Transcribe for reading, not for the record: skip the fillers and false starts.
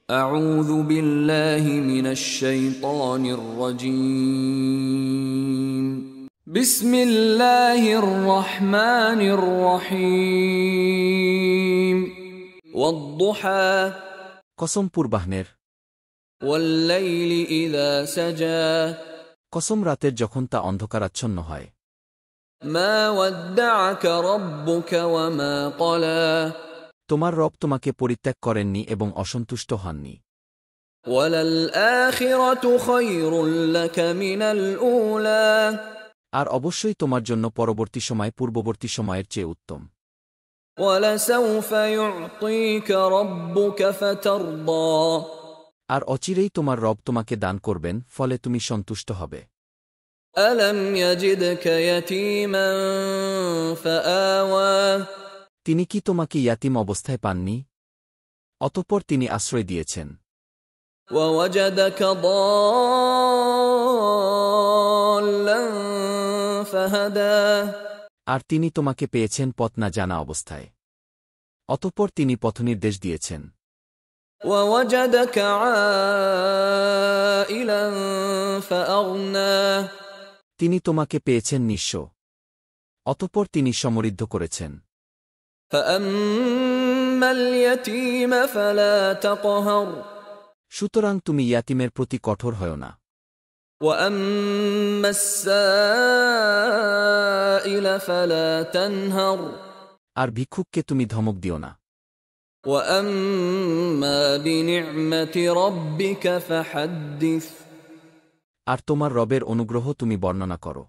أعوذ بالله من الشيطان الرجيم بسم الله الرحمن الرحيم والضحى কসম পূর্বাহ্নের, والليل إذا سجى কসম রাতের যখন তা অন্ধকারাচ্ছন্ন হয়। ما ودعك ربك وما قلى তোমার রব তোমাকে পরিত্যাগ করেননি এবং অসন্তুষ্ট হননি। وللآخرة خير لك من الأولى আর অবশ্যই তোমার জন্য পরবর্তী সময় পূর্ববর্তী সময়ের চেয়ে উত্তম। ولسوف يعطيك ربك فترضى আর অচিরেই তোমার রব তোমাকে দান করবেন, ফলে তুমি সন্তুষ্ট হবে। ألم يجدك يتيما فآوى তিনি কি তোমাকে ইয়াতিম অবস্থায় পাননি? অতঃপর তিনি আশ্রয় দিয়েছেন। ووجدك ضالا فهدى আর তিনি তোমাকে পেয়েছেন পথ না জানা অবস্থায়। অতঃপর তিনি পথনির্দেশ দিয়েছেন। ووجدك عائلا فأغنى তিনি তোমাকে পেয়েছেন নিঃস্ব। অতঃপর তিনি সমৃদ্ধ করেছেন। فأما اليتيم فلا تقهر সুতরাং তুমি ইয়াতিমের প্রতি কঠোর হও না। وأما السائل فلا تنهر আর ভিক্ষুককে তুমি ধমক দিও না। وأما بنعمة ربك فحدث আর তোমার রবের অনুগ্রহ তুমি বর্ণনা করো।